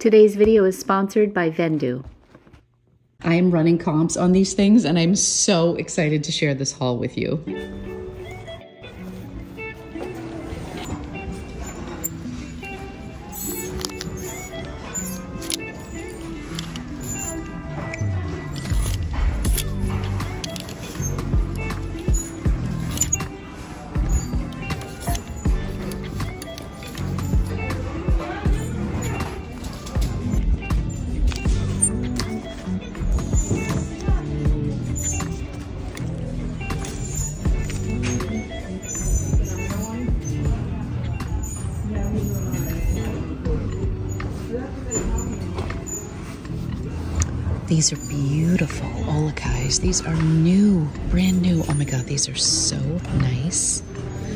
Today's video is sponsored by Vendoo. I am running comps on these things and I'm so excited to share this haul with you. These are beautiful olakais. These are new, brand new. Oh my God, these are so nice.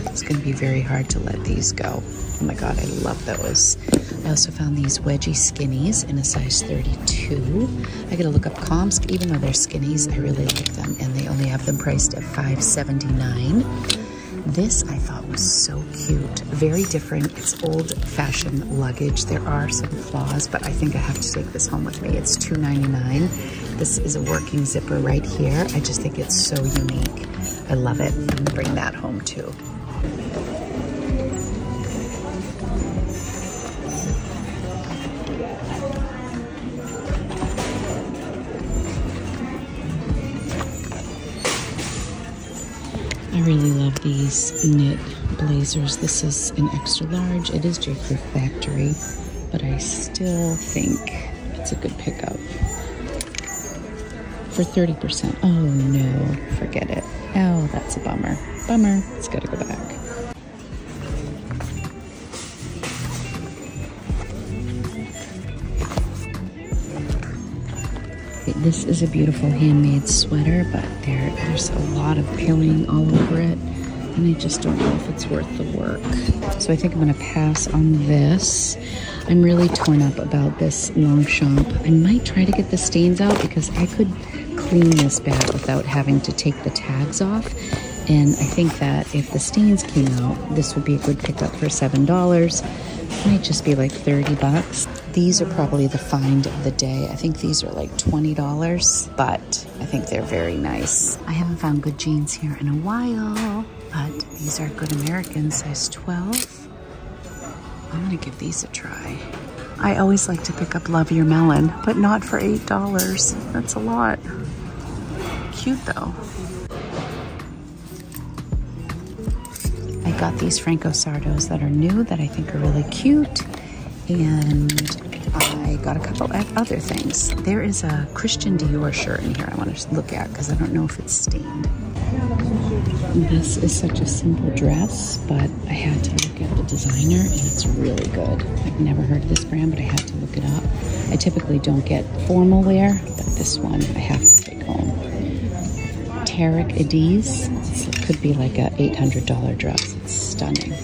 It's gonna be very hard to let these go. Oh my God, I love those. I also found these wedgie skinnies in a size 32. I gotta look up comps, even though they're skinnies, I really like them, and they only have them priced at $5.79. This I thought was so cute. Very different. It's old-fashioned luggage. There are some flaws, but I think I have to take this home with me. It's $2.99. This is a working zipper right here. I just think it's so unique. I love it. I'm gonna bring that home too. I really love these knit blazers. This is an extra large. It is J. Crew Factory, but I still think it's a good pickup. For 30%. Oh no, forget it. Oh, that's a bummer. Bummer, it's gotta go back. This is a beautiful handmade sweater, but there's a lot of pilling all over it, and I just don't know if it's worth the work. So I think I'm gonna pass on this. I'm really torn up about this Longchamp. I might try to get the stains out because I could clean this bag without having to take the tags off. And I think that if the stains came out, this would be a good pickup for $7. It might just be like 30 bucks. These are probably the find of the day. I think these are like $20, but I think they're very nice. I haven't found good jeans here in a while, but these are good American, size 12. I'm gonna give these a try. I always like to pick up Love Your Melon, but not for $8. That's a lot. Cute though. I got these Franco Sardos that are new that I think are really cute. And I got a couple of other things. There is a Christian Dior shirt in here I want to look at because I don't know if it's stained. This is such a simple dress, but I had to look at the designer and it's really good. I've never heard of this brand, but I had to look it up. I typically don't get formal wear, but this one I have to take home. Tarek Adiz. It could be like a $800 dress. It's stunning.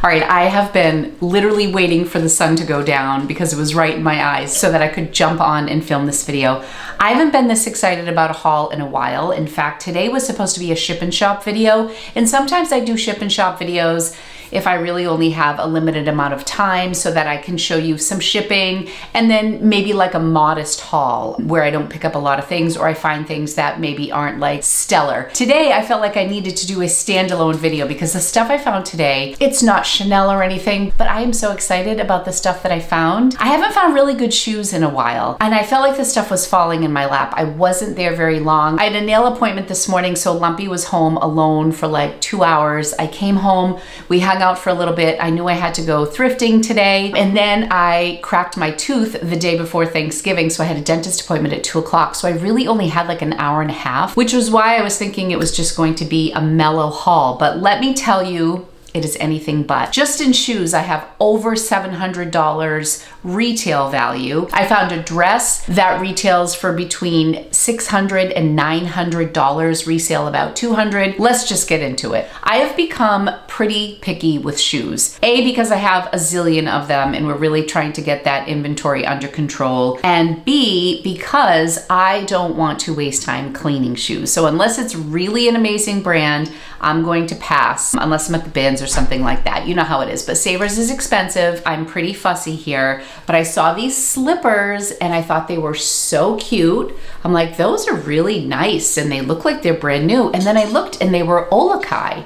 All right, I have been literally waiting for the sun to go down because it was right in my eyes so that I could jump on and film this video. I haven't been this excited about a haul in a while. In fact, today was supposed to be a ship and shop video, and sometimes I do ship and shop videos if I really only have a limited amount of time so that I can show you some shipping and then maybe like a modest haul where I don't pick up a lot of things or I find things that maybe aren't like stellar. Today, I felt like I needed to do a standalone video because the stuff I found today, it's not Chanel or anything, but I am so excited about the stuff that I found. I haven't found really good shoes in a while, and I felt like the stuff was falling in my lap. I wasn't there very long. I had a nail appointment this morning, so Lumpy was home alone for like 2 hours. I came home, we hung out for a little bit. I knew I had to go thrifting today, and then I cracked my tooth the day before Thanksgiving, so I had a dentist appointment at 2 o'clock, so I really only had like an hour and a half, which was why I was thinking it was just going to be a mellow haul. But let me tell you, it is anything but. Just in shoes, I have over $700 retail value. I found a dress that retails for between $600 and $900, resale about $200. Let's just get into it. I have become pretty picky with shoes. A, because I have a zillion of them and we're really trying to get that inventory under control. And B, because I don't want to waste time cleaning shoes. So unless it's really an amazing brand, I'm going to pass unless I'm at the bins or something like that. You know how it is, but Savers is expensive. I'm pretty fussy here, but I saw these slippers and I thought they were so cute. I'm like, those are really nice and they look like they're brand new. And then I looked and they were Olakai.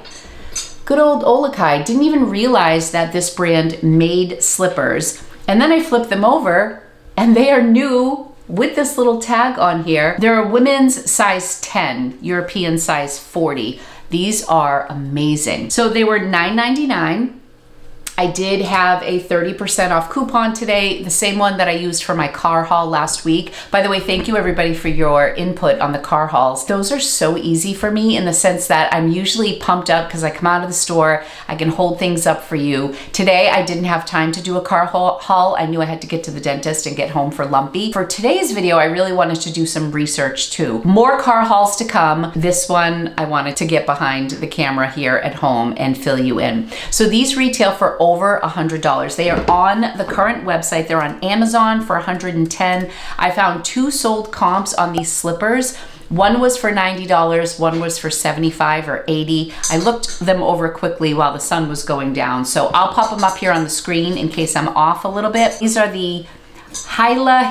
Good old Olakai. Didn't even realize that this brand made slippers. And then I flipped them over and they are new with this little tag on here. They're women's size 10, European size 40. These are amazing. So they were $9.99. I did have a 30% off coupon today, the same one that I used for my car haul last week. By the way, thank you everybody for your input on the car hauls. Those are so easy for me in the sense that I'm usually pumped up because I come out of the store, I can hold things up for you. Today, I didn't have time to do a car haul. I knew I had to get to the dentist and get home for Lumpy. For today's video, I really wanted to do some research too. More car hauls to come. This one, I wanted to get behind the camera here at home and fill you in. So these retail for over $100. They are on the current website. They're on Amazon for $110. I found 2 sold comps on these slippers. One was for $90, one was for $75 or $80. I looked them over quickly while the sun was going down. So I'll pop them up here on the screen in case I'm off a little bit. These are the Hila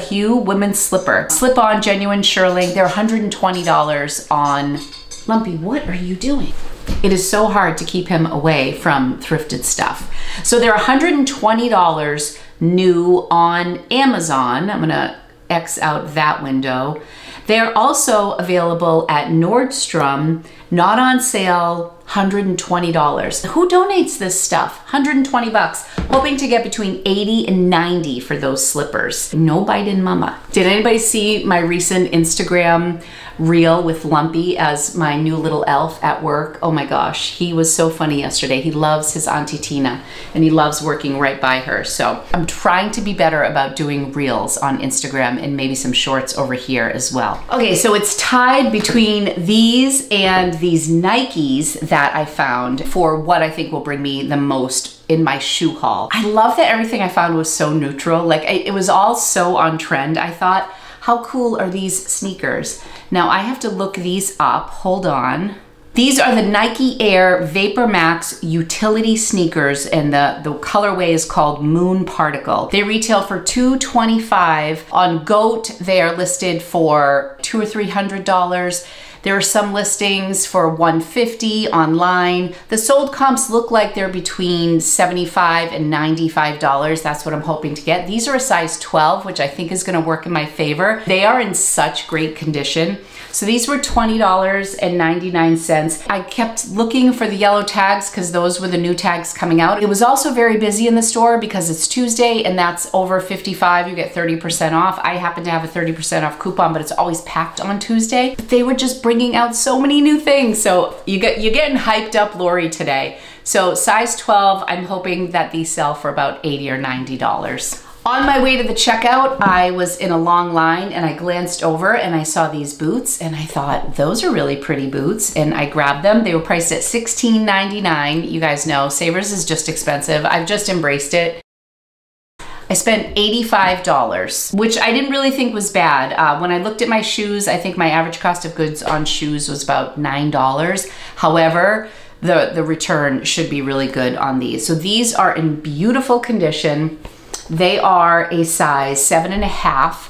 Hue women's slipper. Slip-on genuine shearling. They're $120 on Lumpy. What are you doing? It is so hard to keep him away from thrifted stuff. So they're $120 new on Amazon. I'm gonna X out that window. They're also available at Nordstrom, not on sale, $120. Who donates this stuff? 120 bucks, hoping to get between 80 and 90 for those slippers. No biting mama. Did anybody see my recent Instagram reel with Lumpy as my new little elf at work? Oh my gosh, he was so funny yesterday. He loves his Auntie Tina and he loves working right by her. So I'm trying to be better about doing reels on Instagram and maybe some shorts over here as well. Okay, so it's tied between these and these Nikes that I found for what I think will bring me the most in my shoe haul. I love that everything I found was so neutral. Like it was all so on trend. I thought, how cool are these sneakers? Now I have to look these up, hold on. These are the Nike Air Vapor Max utility sneakers and the colorway is called Moon Particle. They retail for $225. On GOAT, they are listed for $200 or $300. There are some listings for $150 online. The sold comps look like they're between $75 and $95. That's what I'm hoping to get. These are a size 12, which I think is gonna work in my favor. They are in such great condition. So these were $20.99. I kept looking for the yellow tags because those were the new tags coming out. It was also very busy in the store because it's Tuesday and that's over 55, you get 30% off. I happen to have a 30% off coupon, but it's always packed on Tuesday. But they were just bringing out so many new things. So you're getting hyped up, Lori, today. So size 12, I'm hoping that these sell for about $80 or $90. On my way to the checkout, I was in a long line and I glanced over and I saw these boots and I thought, those are really pretty boots, and I grabbed them. They were priced at $16.99. You guys know, Savers is just expensive. I've just embraced it. I spent $85, which I didn't really think was bad. When I looked at my shoes, I think my average cost of goods on shoes was about $9. However, the return should be really good on these. So these are in beautiful condition. They are a size 7.5.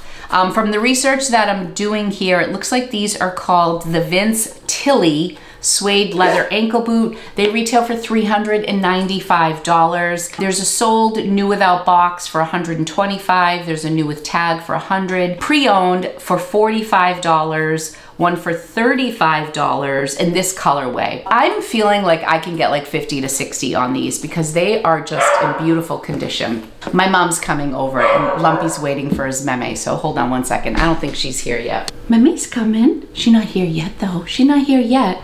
From the research that I'm doing here, it looks like these are called the Vince Tilley suede leather ankle boot. They retail for $395. There's a sold new without box for $125. There's a new with tag for $100. Pre-owned for $45. One for $35 in this colorway. I'm feeling like I can get like 50 to 60 on these because they are just in beautiful condition. My mom's coming over and Lumpy's waiting for his meme, so hold on one second. I don't think she's here yet. Meme's coming. She's not here yet though. She's not here yet.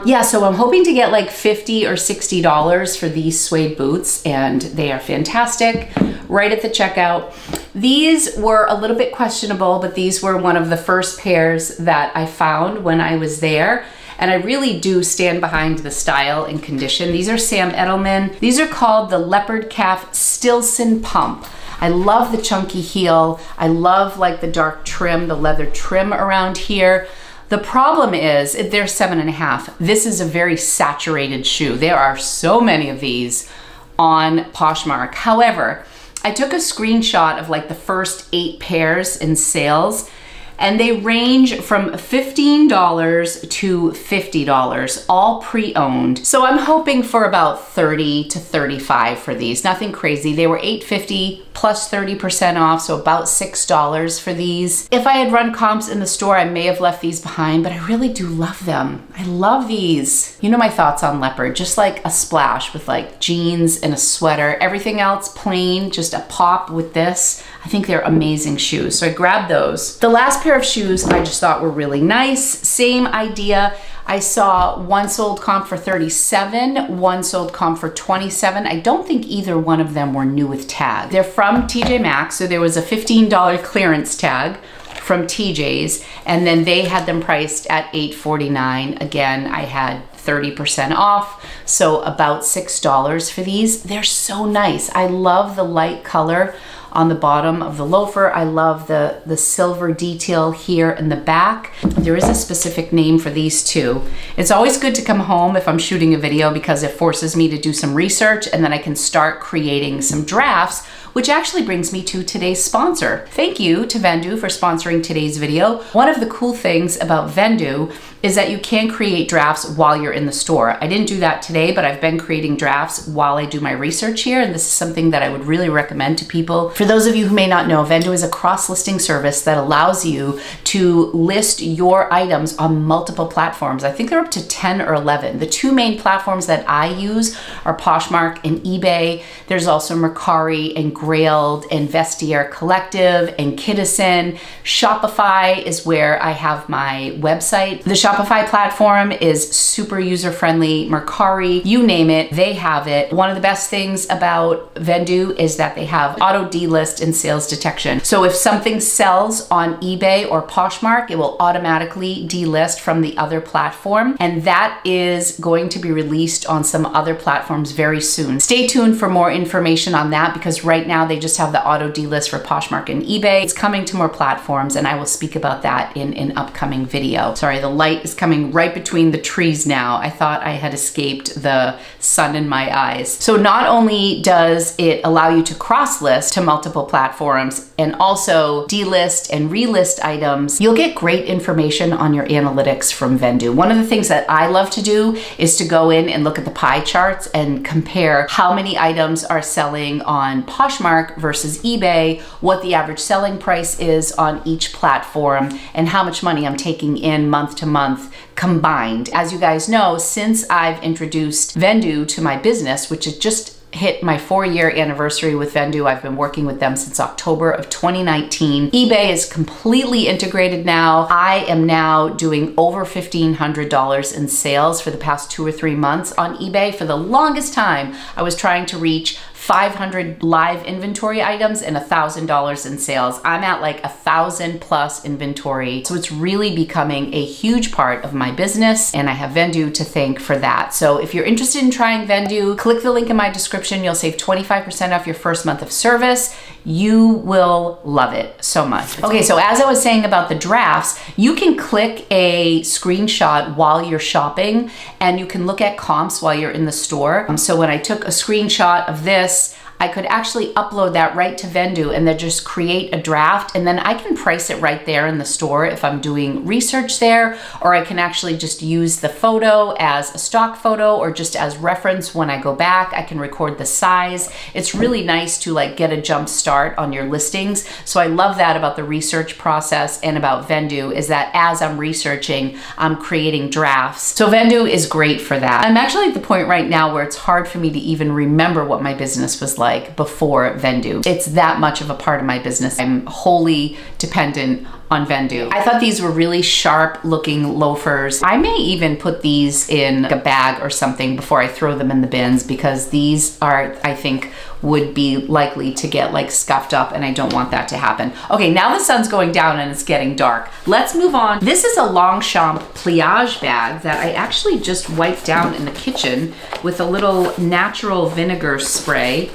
Yeah, so I'm hoping to get like $50 or $60 for these suede boots, and they are fantastic. Right at the checkout. These were a little bit questionable, but these were one of the first pairs that I found when I was there. And I really do stand behind the style and condition. These are Sam Edelman. These are called the Leopard Calf Stilson Pump. I love the chunky heel. I love like the dark trim, the leather trim around here. The problem is they're 7.5. This is a very saturated shoe. There are so many of these on Poshmark. However, I took a screenshot of like the first 8 pairs in sales, and they range from $15 to $50, all pre-owned. So I'm hoping for about $30 to $35 for these. Nothing crazy. They were $8.50 plus 30% off, so about $6 for these. If I had run comps in the store, I may have left these behind, but I really do love them. I love these. You know my thoughts on leopard, just like a splash with like jeans and a sweater. Everything else plain, just a pop with this. I think they're amazing shoes, so I grabbed those. The last pair of shoes I just thought were really nice. Same idea. I saw one sold comp for $37, one sold comp for $27. I don't think either one of them were new with tag. They're from TJ Maxx, so there was a $15 clearance tag from TJ's, and then they had them priced at $8.49. Again, I had 30% off, so about $6 for these. They're so nice. I love the light color on the bottom of the loafer. I love the silver detail here in the back. There is a specific name for these too. It's always good to come home if I'm shooting a video because it forces me to do some research, and then I can start creating some drafts, which actually brings me to today's sponsor. Thank you to Vendoo for sponsoring today's video. One of the cool things about Vendoo is that you can create drafts while you're in the store. I didn't do that today, but I've been creating drafts while I do my research here, and this is something that I would really recommend to people. For those of you who may not know, Vendoo is a cross-listing service that allows you to list your items on multiple platforms. I think they're up to 10 or 11. The 2 main platforms that I use are Poshmark and eBay. There's also Mercari and Grailed and Vestiaire Collective and Kittison. Shopify is where I have my website. The Shopify platform is super user-friendly. Mercari, you name it, they have it. One of the best things about Vendoo is that they have auto delist and sales detection. So if something sells on eBay or Poshmark, it will automatically delist from the other platform, and that is going to be released on some other platforms very soon. Stay tuned for more information on that, because right now they just have the auto delist for Poshmark and eBay. It's coming to more platforms, and I will speak about that in an upcoming video. Sorry, the light is coming right between the trees now. I thought I had escaped the sun in my eyes. So not only does it allow you to cross-list to multiple platforms and also delist and relist items, you'll get great information on your analytics from Vendoo. One of the things that I love to do is to go in and look at the pie charts and compare how many items are selling on Poshmark versus eBay, what the average selling price is on each platform, and how much money I'm taking in month to month combined. As you guys know, since I've introduced Vendoo to my business, which is just hit my 4-year anniversary with Vendoo. I've been working with them since October of 2019. eBay is completely integrated now. I am now doing over $1,500 in sales for the past 2 or 3 months on eBay. For the longest time, I was trying to reach 500 live inventory items and $1,000 in sales. I'm at like 1,000 plus inventory. So it's really becoming a huge part of my business, and I have Vendoo to thank for that. So if you're interested in trying Vendoo, click the link in my description. You'll save 25% off your first month of service. You will love it so much. Okay, so as I was saying about the drafts, you can click a screenshot while you're shopping, and you can look at comps while you're in the store. So when I took a screenshot of this, I could actually upload that right to Vendoo and then just create a draft, and then I can price it right there in the store if I'm doing research there, or I can actually just use the photo as a stock photo or just as reference when I go back. I can record the size. It's really nice to like get a jump start on your listings. So I love that about the research process and about Vendoo, is that as I'm researching, I'm creating drafts. So Vendoo is great for that. I'm actually at the point right now where it's hard for me to even remember what my business was like before Vendoo. It's that much of a part of my business. I'm wholly dependent on Vendoo. I thought these were really sharp looking loafers. I may even put these in a bag or something before I throw them in the bins, because these are, I think, would be likely to get like scuffed up, and I don't want that to happen. Okay, now the sun's going down and it's getting dark. Let's move on. This is a Longchamp pliage bag that I actually just wiped down in the kitchen with a little natural vinegar spray.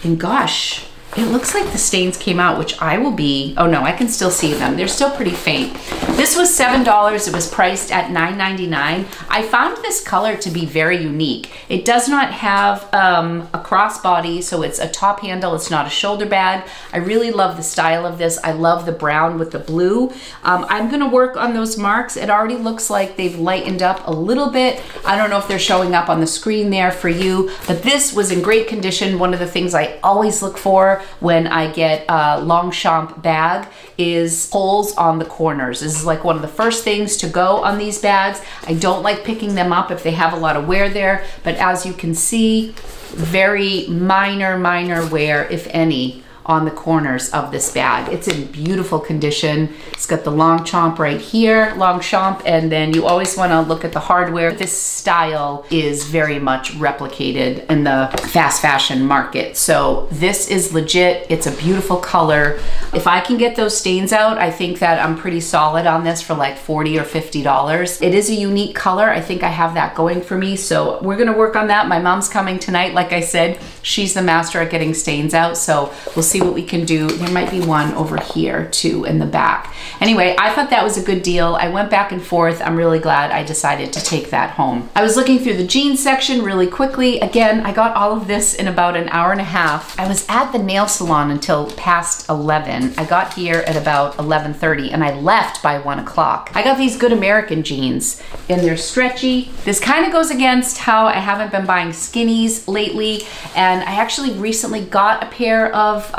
And gosh, it looks like the stains came out, which I will be, oh no, I can still see them. They're still pretty faint. This was $7. It was priced at $9.99. I found this color to be very unique. It does not have a crossbody, so it's a top handle. It's not a shoulder bag. I really love the style of this. I love the brown with the blue. I'm gonna work on those marks. It already looks like they've lightened up a little bit. I don't know if they're showing up on the screen there for you, but this was in great condition. One of the things I always look for when I get a Longchamp bag is holes on the corners. This is like one of the first things to go on these bags. I don't like picking them up if they have a lot of wear there, but as you can see, very minor wear, if any, on the corners of this bag. It's in beautiful condition. It's got the Longchamp right here, Longchamp, and then you always wanna look at the hardware. This style is very much replicated in the fast fashion market. So this is legit, it's a beautiful color. If I can get those stains out, I think that I'm pretty solid on this for like $40 or $50. It is a unique color. I think I have that going for me. So we're gonna work on that. My mom's coming tonight. Like I said, she's the master at getting stains out. So we'll see what we can do. There might be one over here too in the back. Anyway, I thought that was a good deal. I went back and forth. I'm really glad I decided to take that home. I was looking through the jeans section really quickly. Again, I got all of this in about an hour and a half. I was at the nail salon until past 11. I got here at about 11:30 and I left by 1 o'clock. I got these Good American jeans and they're stretchy. This kind of goes against how I haven't been buying skinnies lately, and I actually recently got a pair of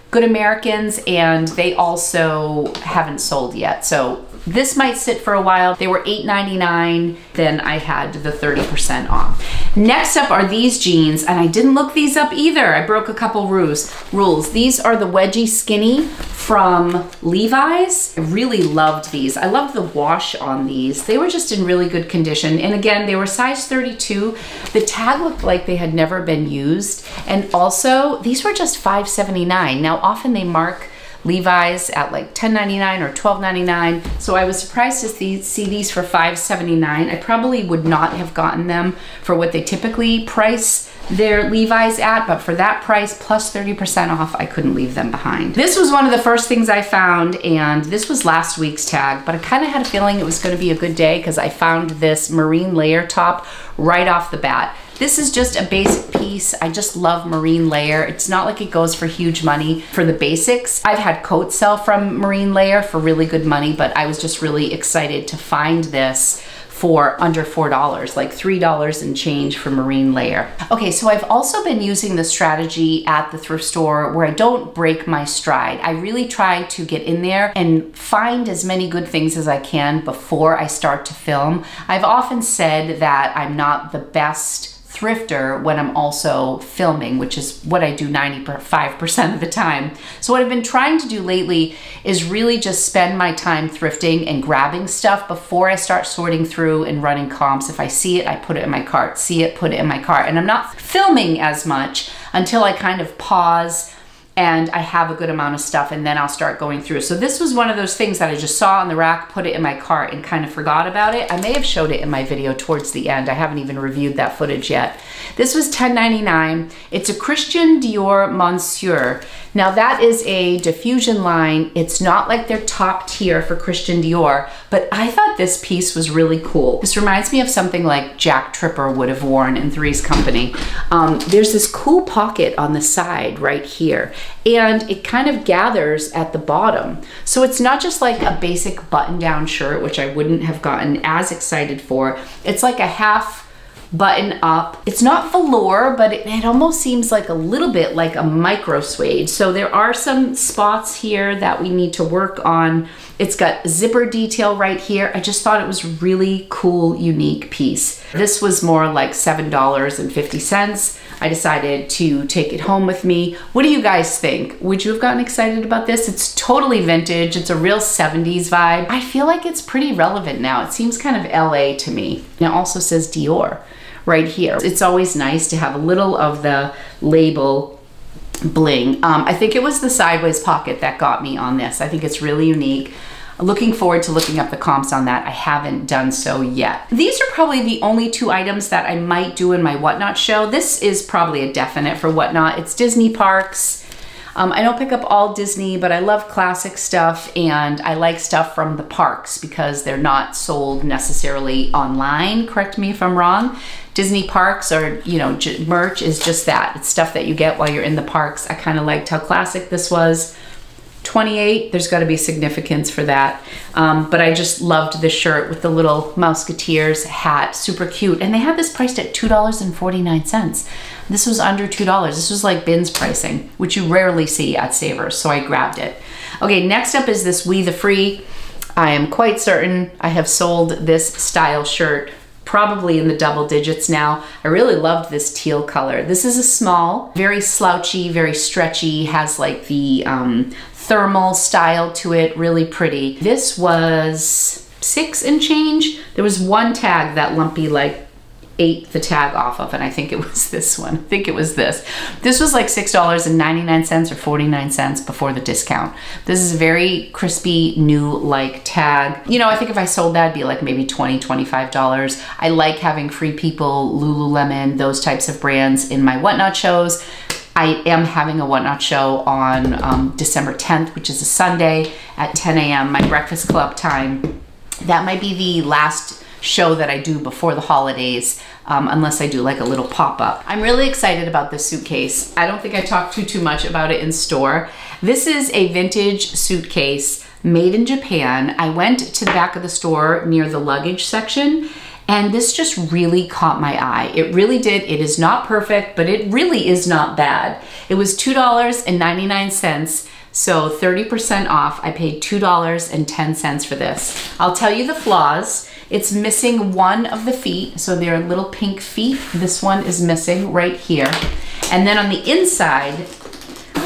Good Americans and they also haven't sold yet. So this might sit for a while. They were $8.99. Then I had the 30% off. Next up are these jeans, and I didn't look these up either. I broke a couple rules. These are the wedgie skinny from Levi's. I really loved these. I loved the wash on these. They were just in really good condition. And again, they were size 32. The tag looked like they had never been used. And also, these were just $5.79. Now, often they mark Levi's at like $10.99 or $12.99. So I was surprised to see these for $5.79. I probably would not have gotten them for what they typically price their Levi's at, but for that price plus 30% off, I couldn't leave them behind. This was one of the first things I found, and this was last week's tag, but I kind of had a feeling it was going to be a good day because I found this marine layer top right off the bat. This is just a basic piece. I just love marine layer. It's not like it goes for huge money for the basics. I've had coats sell from marine layer for really good money, but I was just really excited to find this for under $4, like $3 and change for marine layer. Okay, so I've also been using the strategy at the thrift store where I don't break my stride. I really try to get in there and find as many good things as I can before I start to film. I've often said that I'm not the best thrifter when I'm also filming, which is what I do 95% of the time. So what I've been trying to do lately is really just spend my time thrifting and grabbing stuff before I start sorting through and running comps. If I see it, I put it in my cart. See it, put it in my cart. And I'm not filming as much until I kind of pause and I have a good amount of stuff, and then I'll start going through. So this was one of those things that I just saw on the rack, put it in my cart, and kind of forgot about it. I may have showed it in my video towards the end. I haven't even reviewed that footage yet. This was $10.99. It's a Christian Dior Monsieur. Now that is a diffusion line. It's not like their top tier for Christian Dior, but I thought this piece was really cool. This reminds me of something like Jack Tripper would have worn in Three's Company. There's this cool pocket on the side right here, and it kind of gathers at the bottom. So it's not just like a basic button-down shirt, which I wouldn't have gotten as excited for. It's like a half button up. It's not velour, but it almost seems like a little bit like a micro suede. So there are some spots here that we need to work on. It's got zipper detail right here. I just thought it was a really cool, unique piece. This was more like $7.50. I decided to take it home with me. What do you guys think? Would you have gotten excited about this? It's totally vintage. It's a real 70s vibe. I feel like it's pretty relevant now. It seems kind of LA to me. And it also says Dior right here. It's always nice to have a little of the label bling. I think it was the sideways pocket that got me on this. I think it's really unique. Looking forward to looking up the comps on that. I haven't done so yet. These are probably the only two items that I might do in my Whatnot show. This is probably a definite for Whatnot. It's Disney parks. I don't pick up all Disney, but I love classic stuff, and I like stuff from the parks because they're not sold necessarily online. Correct me if I'm wrong. Disney parks are, you know, merch is just that. It's stuff that you get while you're in the parks. I kind of liked how classic this was. $28, there's got to be significance for that. But I just loved the shirt with the little Mouseketeers hat, super cute. And they had this priced at $2.49. This was under $2. This was like bins pricing, which you rarely see at Savers, so I grabbed it. Okay, next up is this We the Free. I am quite certain I have sold this style shirt probably in the double digits now. I really loved this teal color. This is a small, very slouchy, very stretchy, has like the thermal style to it, really pretty. This was $6 and change. There was one tag that Lumpy like ate the tag off of, and I think it was this one. I think it was this. This was like $6.99 or 49 cents before the discount. This is a very crispy, new like tag. You know, I think if I sold that, it'd be like maybe $20, $25. I like having Free People, Lululemon, those types of brands in my Whatnot shows. I am having a Whatnot show on December 10th, which is a Sunday at 10 a.m., my breakfast club time. That might be the last show that I do before the holidays, unless I do like a little pop-up. I'm really excited about this suitcase. I don't think I talked too much about it in store. This is a vintage suitcase made in Japan. I went to the back of the store near the luggage section, and this just really caught my eye. It really did. It is not perfect, but it really is not bad. It was $2.99. So 30% off. I paid $2.10 for this. I'll tell you the flaws. It's missing one of the feet, so they're little pink feet. This one is missing right here. And then on the inside,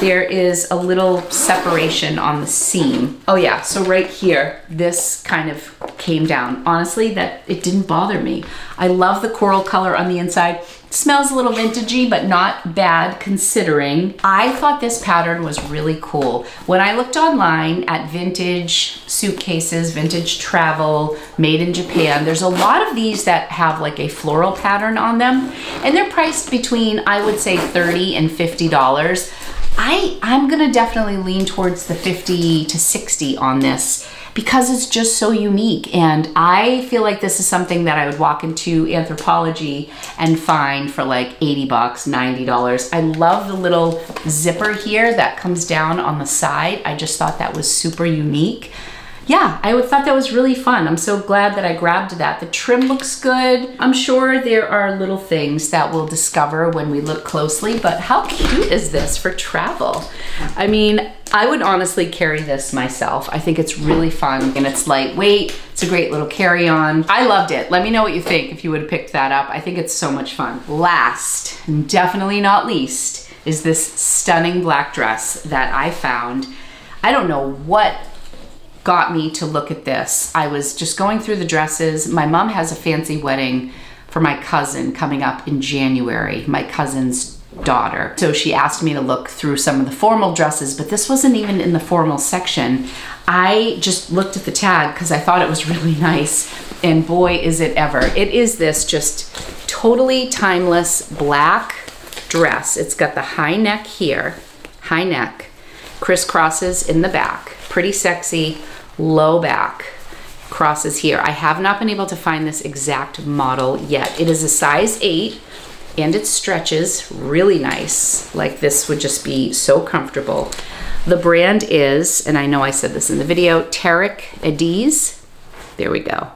there is a little separation on the seam. Oh yeah, so right here, this kind of came down. Honestly, that it didn't bother me. I love the coral color on the inside. It smells a little vintagey, but not bad considering. I thought this pattern was really cool. When I looked online at vintage suitcases, vintage travel, made in Japan, there's a lot of these that have like a floral pattern on them, and they're priced between, I would say, $30 and $50. I'm gonna definitely lean towards the 50 to 60 on this because it's just so unique, and I feel like this is something that I would walk into Anthropologie and find for like 80 bucks, $90. I love the little zipper here that comes down on the side. I just thought that was super unique. Yeah, I thought that was really fun. I'm so glad that I grabbed that. The trim looks good. I'm sure there are little things that we'll discover when we look closely, but how cute is this for travel? I mean, I would honestly carry this myself. I think it's really fun and it's lightweight. It's a great little carry-on. I loved it. Let me know what you think if you would have picked that up. I think it's so much fun. Last, and definitely not least, is this stunning black dress that I found. I don't know what got me to look at this. I was just going through the dresses. My mom has a fancy wedding for my cousin coming up in January, my cousin's daughter. So she asked me to look through some of the formal dresses, but this wasn't even in the formal section. I just looked at the tag because I thought it was really nice, and boy is it ever. It is this just totally timeless black dress. It's got the high neck here, high neck, crisscrosses in the back, pretty sexy, low back, crosses here. I have not been able to find this exact model yet. It is a size 8 and it stretches really nice. Like this would just be so comfortable. The brand is, and I know I said this in the video, Tarek Adiz. There we go.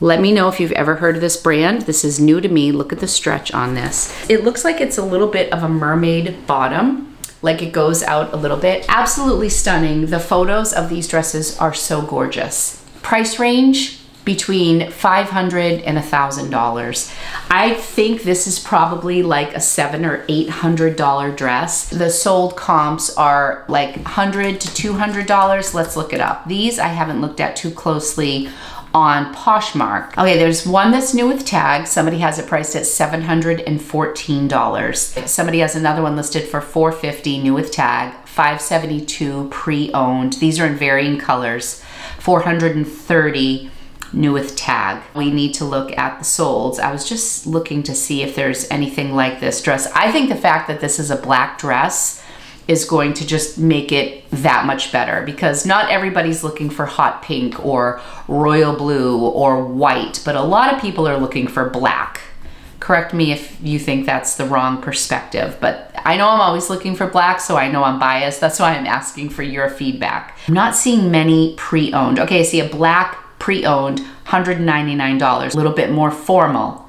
Let me know if you've ever heard of this brand. This is new to me. Look at the stretch on this. It looks like it's a little bit of a mermaid bottom. Like it goes out a little bit. Absolutely stunning. The photos of these dresses are so gorgeous. Price range between $500 and $1,000. I think this is probably like a $700 or $800 dress. The sold comps are like $100 to $200. Let's look it up. These I haven't looked at too closely on Poshmark. Okay, there's one that's new with tag. Somebody has it priced at $714. Somebody has another one listed for $450 new with tag, $572 pre-owned. These are in varying colors, $430 new with tag. We need to look at the solds. I was just looking to see if there's anything like this dress. I think the fact that this is a black dress is going to just make it that much better, because not everybody's looking for hot pink or royal blue or white, but a lot of people are looking for black. Correct me if you think that's the wrong perspective, but I know I'm always looking for black, so I know I'm biased. That's why I'm asking for your feedback. I'm not seeing many pre-owned. Okay, I see a black pre-owned, $199, a little bit more formal.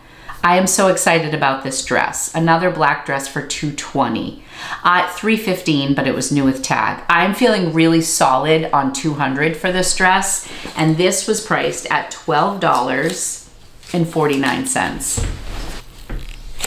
I am so excited about this dress. Another black dress for $220. $315, but it was new with tag. I'm feeling really solid on $200 for this dress, and this was priced at $12.49.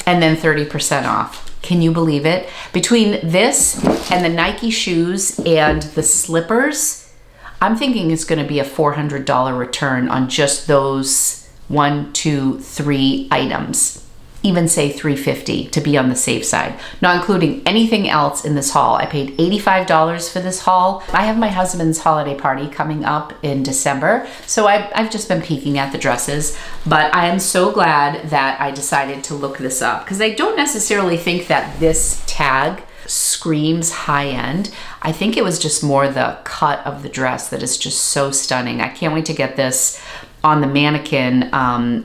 And then 30% off. Can you believe it? Between this and the Nike shoes and the slippers, I'm thinking it's gonna be a $400 return on just those 1, 2, 3 items. Even say $350 to be on the safe side, not including anything else in this haul. I paid $85 for this haul. I have my husband's holiday party coming up in December, so I've just been peeking at the dresses, but I am so glad that I decided to look this up, because I don't necessarily think that this tag screams high-end. I think it was just more the cut of the dress that is just so stunning. I can't wait to get this on the mannequin,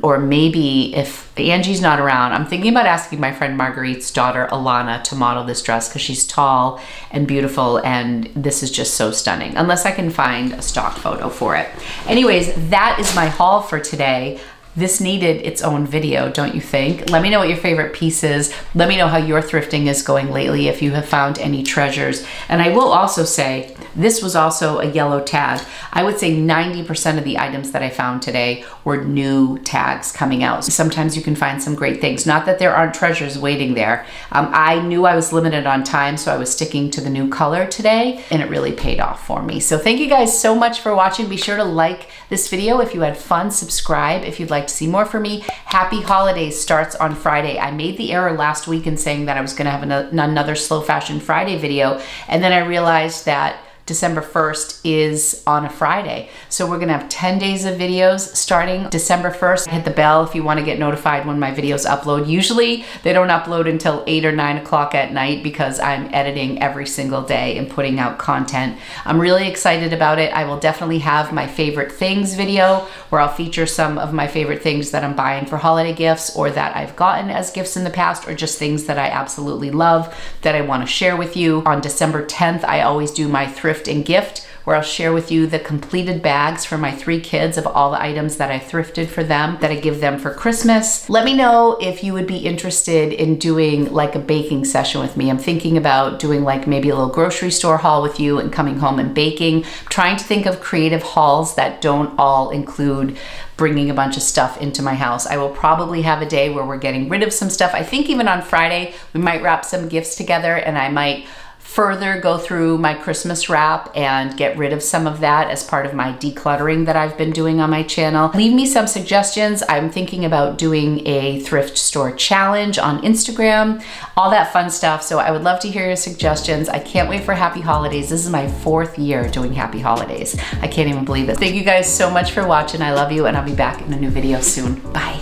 or maybe if Angie's not around, I'm thinking about asking my friend Marguerite's daughter Alana to model this dress, because she's tall and beautiful, and this is just so stunning, unless I can find a stock photo for it. Anyways, that is my haul for today. This needed its own video, don't you think? Let me know what your favorite piece is. Let me know how your thrifting is going lately, if you have found any treasures. And I will also say, this was also a yellow tag. I would say 90% of the items that I found today were new tags coming out. Sometimes you can find some great things. Not that there aren't treasures waiting there. I knew I was limited on time, so I was sticking to the new color today, and it really paid off for me. So thank you guys so much for watching. Be sure to like this video if you had fun. Subscribe if you'd like to see more from me. Happy Holidays starts on Friday. I made the error last week in saying that I was gonna have another Slow Fashion Friday video, and then I realized that December 1st is on a Friday. So we're gonna have 10 days of videos starting December 1st. Hit the bell if you wanna get notified when my videos upload. Usually they don't upload until 8 or 9 o'clock at night, because I'm editing every single day and putting out content. I'm really excited about it. I will definitely have my favorite things video, where I'll feature some of my favorite things that I'm buying for holiday gifts, or that I've gotten as gifts in the past, or just things that I absolutely love that I wanna share with you. On December 10th, I always do my thrift and gift, where I'll share with you the completed bags for my 3 kids of all the items that I thrifted for them, that I give them for Christmas. Let me know if you would be interested in doing like a baking session with me. I'm thinking about doing like maybe a little grocery store haul with you and coming home and baking. I'm trying to think of creative hauls that don't all include bringing a bunch of stuff into my house. I will probably have a day where we're getting rid of some stuff. I think even on Friday, we might wrap some gifts together, and I might further go through my Christmas wrap and get rid of some of that as part of my decluttering that I've been doing on my channel. Leave me some suggestions. I'm thinking about doing a thrift store challenge on Instagram, all that fun stuff. So I would love to hear your suggestions. I can't wait for Happy Holidays. This is my 4th year doing Happy Holidays. I can't even believe it. Thank you guys so much for watching. I love you, and I'll be back in a new video soon. Bye.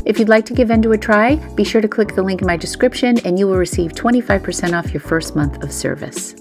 If you'd like to give Vendoo a try, be sure to click the link in my description and you will receive 25% off your first month of service.